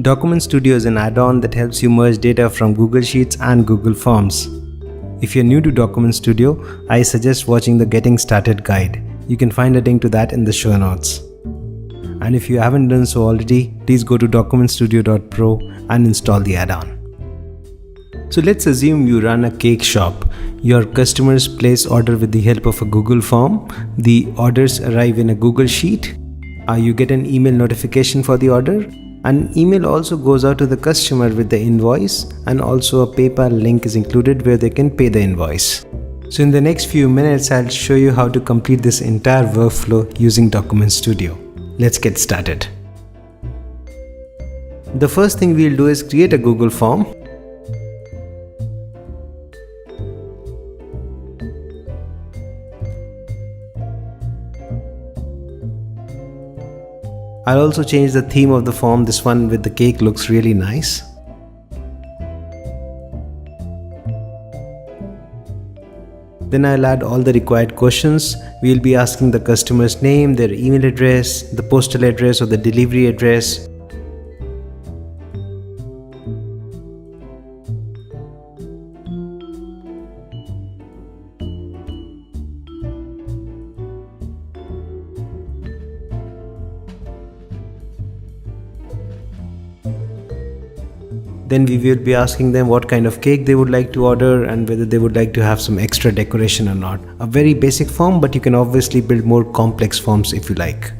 Document Studio is an add-on that helps you merge data from Google Sheets and Google Forms. If you're new to Document Studio, I suggest watching the Getting Started guide. You can find a link to that in the show notes. And if you haven't done so already, please go to documentstudio.pro and install the add-on. So let's assume you run a cake shop. Your customers place order with the help of a Google form. The orders arrive in a Google Sheet. You get an email notification for the order. An email also goes out to the customer with the invoice, and also a PayPal link is included where they can pay the invoice. So in the next few minutes, I'll show you how to complete this entire workflow using Document Studio. Let's get started. The first thing we'll do is create a Google form. I'll also change the theme of the form. This one with the cake looks really nice. Then I'll add all the required questions. We'll be asking the customer's name, their email address, the postal address or the delivery address. Then we will be asking them what kind of cake they would like to order and whether they would like to have some extra decoration or not. A very basic form, but you can obviously build more complex forms if you like.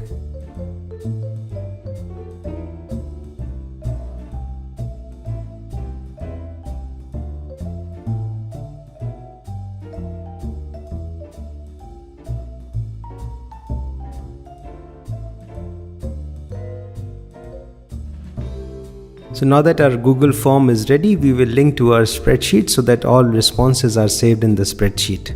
So now that our Google form is ready, we will link to our spreadsheet so that all responses are saved in the spreadsheet.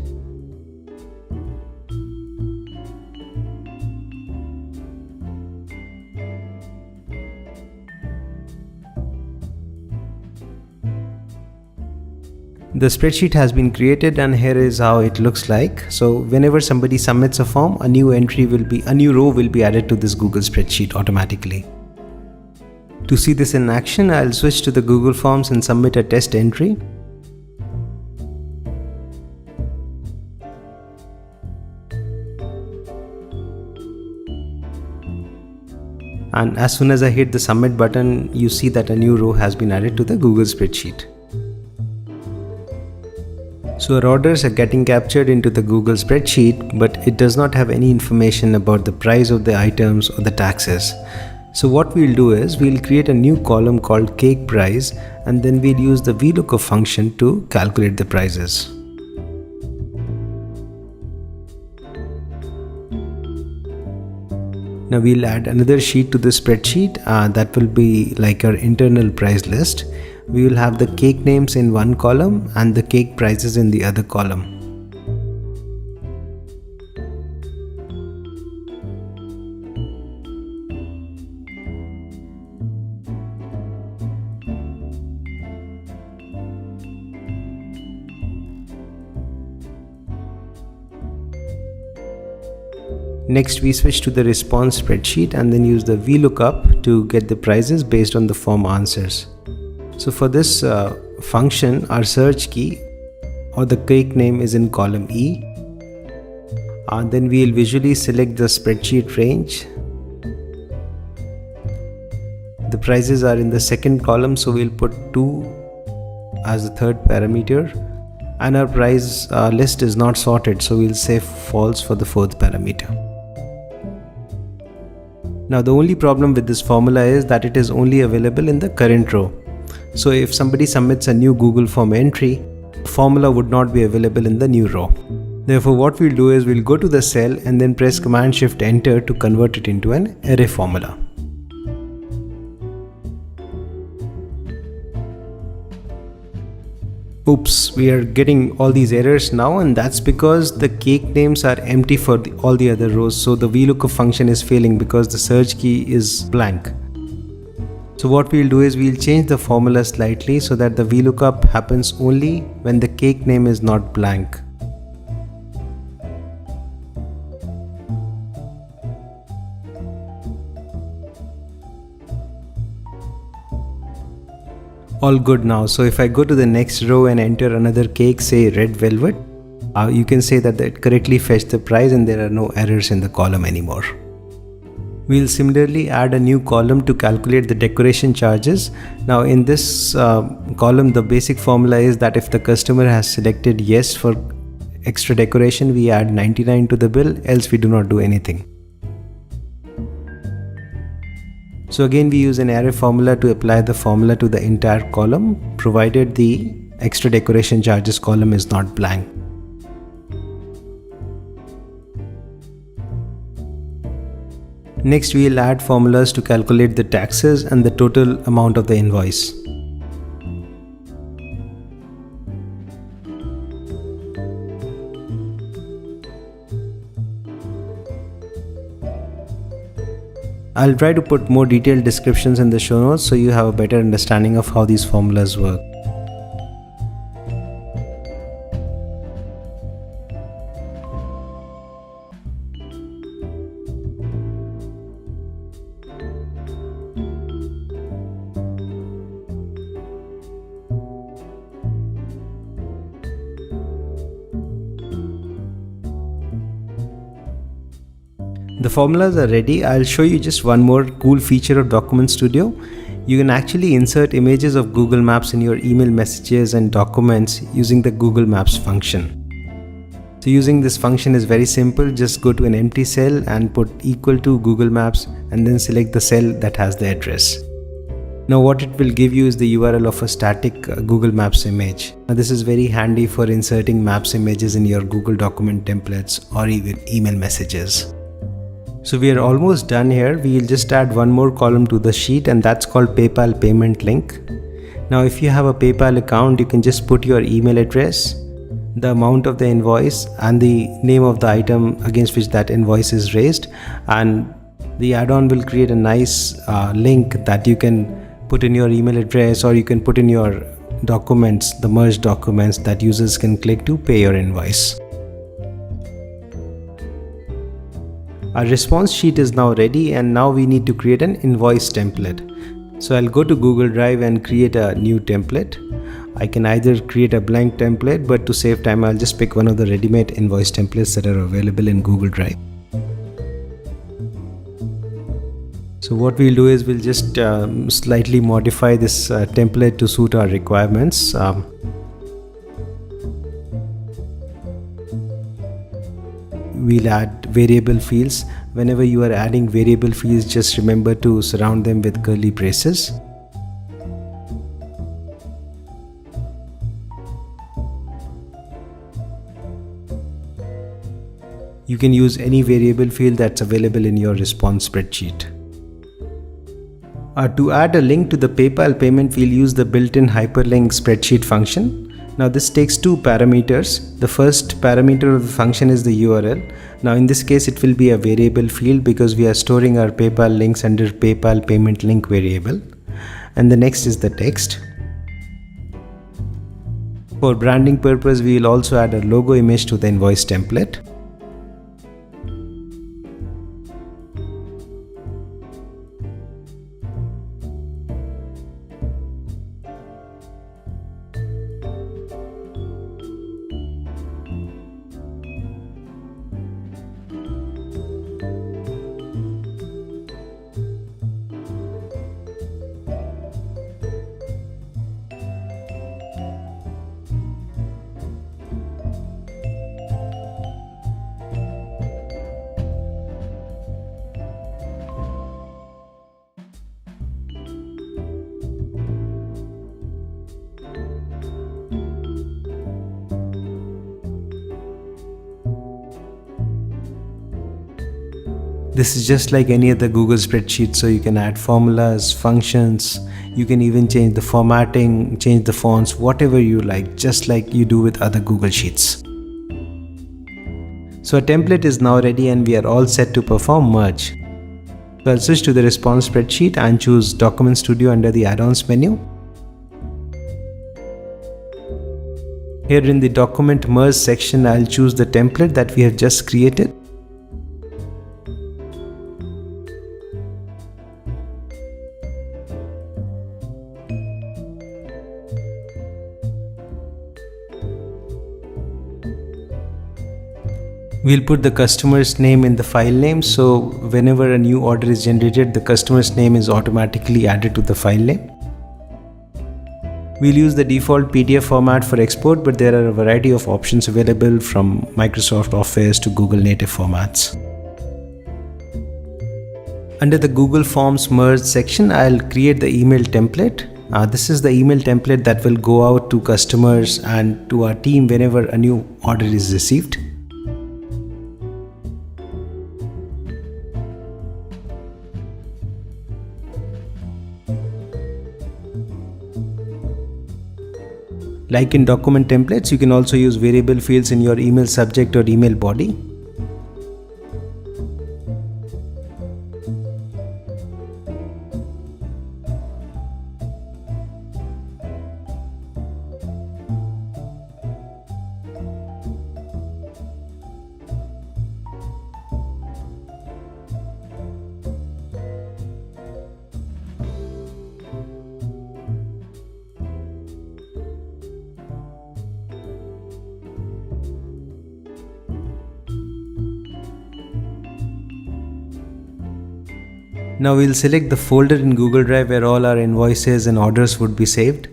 The spreadsheet has been created and here is how it looks like. So whenever somebody submits a form, a new row will be added to this Google spreadsheet automatically. To see this in action, I'll switch to the Google Forms and submit a test entry. And as soon as I hit the submit button, you see that a new row has been added to the Google spreadsheet. So our orders are getting captured into the Google spreadsheet, but it does not have any information about the price of the items or the taxes. So what we'll do is we'll create a new column called cake price, and then we'll use the VLOOKUP function to calculate the prices. Now we'll add another sheet to the spreadsheet that will be like our internal price list. We will have the cake names in one column and the cake prices in the other column. Next, we switch to the response spreadsheet and then use the VLOOKUP to get the prices based on the form answers. So for this function, our search key or the cake name is in column E. Then we'll visually select the spreadsheet range. The prices are in the second column, so we'll put 2 as the third parameter. And our price list is not sorted, so we'll say false for the fourth parameter. Now the only problem with this formula is that it is only available in the current row. So if somebody submits a new Google form entry, the formula would not be available in the new row. Therefore what we'll do is we'll go to the cell and then press Command-Shift-Enter to convert it into an array formula. Oops, we are getting all these errors now, and that's because the cake names are empty for all the other rows. So the VLOOKUP function is failing because the search key is blank. So what we'll do is we'll change the formula slightly so that the VLOOKUP happens only when the cake name is not blank. All good now. So if I go to the next row and enter another cake, say red velvet, you can say that it correctly fetched the price and there are no errors in the column anymore. We'll similarly add a new column to calculate the decoration charges. Now in this column, the basic formula is that if the customer has selected yes for extra decoration, we add 99 to the bill, else we do not do anything. So again, we use an array formula to apply the formula to the entire column, provided the extra decoration charges column is not blank. Next, we will add formulas to calculate the taxes and the total amount of the invoice. I'll try to put more detailed descriptions in the show notes so you have a better understanding of how these formulas work. The formulas are ready. I'll show you just one more cool feature of Document Studio. You can actually insert images of Google Maps in your email messages and documents using the Google Maps function. So using this function is very simple. Just go to an empty cell and put equal to Google Maps and then select the cell that has the address. Now what it will give you is the URL of a static Google Maps image. Now this is very handy for inserting Maps images in your Google document templates or even email messages. So we are almost done here. We will just add one more column to the sheet and that's called PayPal payment link. Now if you have a PayPal account, you can just put your email address, the amount of the invoice and the name of the item against which that invoice is raised, and the add-on will create a nice link that you can put in your email address, or you can put in your documents, the merged documents that users can click to pay your invoice. Our response sheet is now ready and now we need to create an invoice template. So I'll go to Google Drive and create a new template. I can either create a blank template, but to save time I'll just pick one of the ready-made invoice templates that are available in Google Drive. So what we'll do is we'll just slightly modify this template to suit our requirements. We'll add variable fields. Whenever you are adding variable fields, just remember to surround them with curly braces. You can use any variable field that's available in your response spreadsheet. To add a link to the PayPal payment, we'll use the built-in hyperlink spreadsheet function. Now this takes two parameters. The first parameter of the function is the URL. Now in this case it will be a variable field because we are storing our PayPal links under PayPal payment link variable. And the next is the text. For branding purpose, we will also add a logo image to the invoice template. This is just like any other Google spreadsheet, so you can add formulas, functions, you can even change the formatting, change the fonts, whatever you like, just like you do with other Google Sheets. So our template is now ready and we are all set to perform merge. So I'll switch to the response spreadsheet and choose Document Studio under the add-ons menu. Here in the document merge section, I'll choose the template that we have just created. We'll put the customer's name in the file name, so whenever a new order is generated, the customer's name is automatically added to the file name. We'll use the default PDF format for export, but there are a variety of options available from Microsoft Office to Google native formats. Under the Google Forms merged section, I'll create the email template. This is the email template that will go out to customers and to our team whenever a new order is received. Like in document templates, you can also use variable fields in your email subject or email body. Now we'll select the folder in Google Drive where all our invoices and orders would be saved.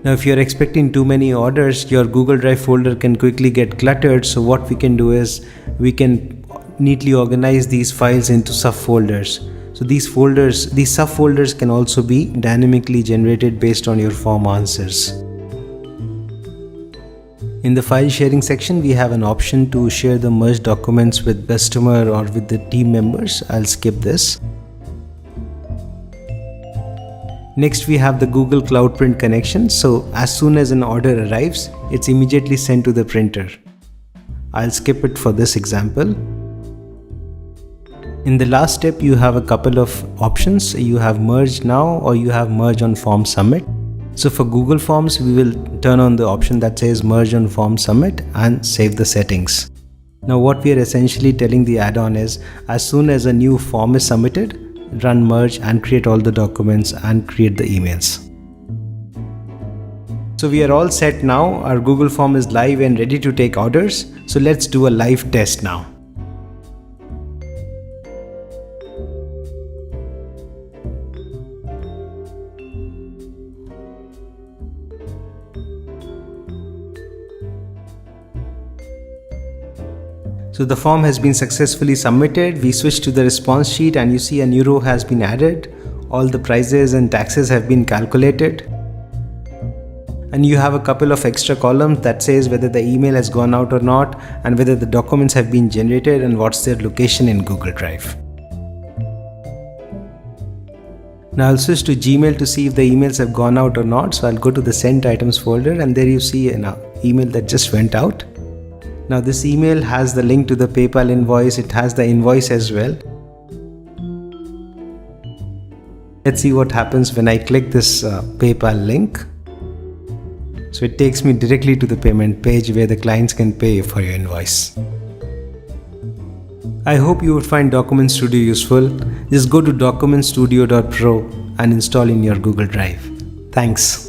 Now if you're expecting too many orders, your Google Drive folder can quickly get cluttered, so what we can do is we can neatly organize these files into subfolders. So these subfolders can also be dynamically generated based on your form answers. In the file sharing section, we have an option to share the merged documents with customer or with the team members. I'll skip this. Next, we have the Google Cloud Print connection. So as soon as an order arrives, it's immediately sent to the printer. I'll skip it for this example. In the last step, you have a couple of options. You have merge now or you have merge on form submit. So for Google Forms, we will turn on the option that says merge on form submit and save the settings. Now what we are essentially telling the add-on is, as soon as a new form is submitted, run merge and create all the documents and create the emails. So we are all set now. Our Google form is live and ready to take orders. So let's do a live test now. So the form has been successfully submitted. We switch to the response sheet and you see a new row has been added. All the prices and taxes have been calculated. And you have a couple of extra columns that says whether the email has gone out or not and whether the documents have been generated and what's their location in Google Drive. Now I'll switch to Gmail to see if the emails have gone out or not. So I'll go to the sent items folder and there you see an email that just went out. Now this email has the link to the PayPal invoice, it has the invoice as well. Let's see what happens when I click this PayPal link. So it takes me directly to the payment page where the clients can pay for your invoice. I hope you would find Document Studio useful. Just go to documentstudio.pro and install in your Google Drive. Thanks.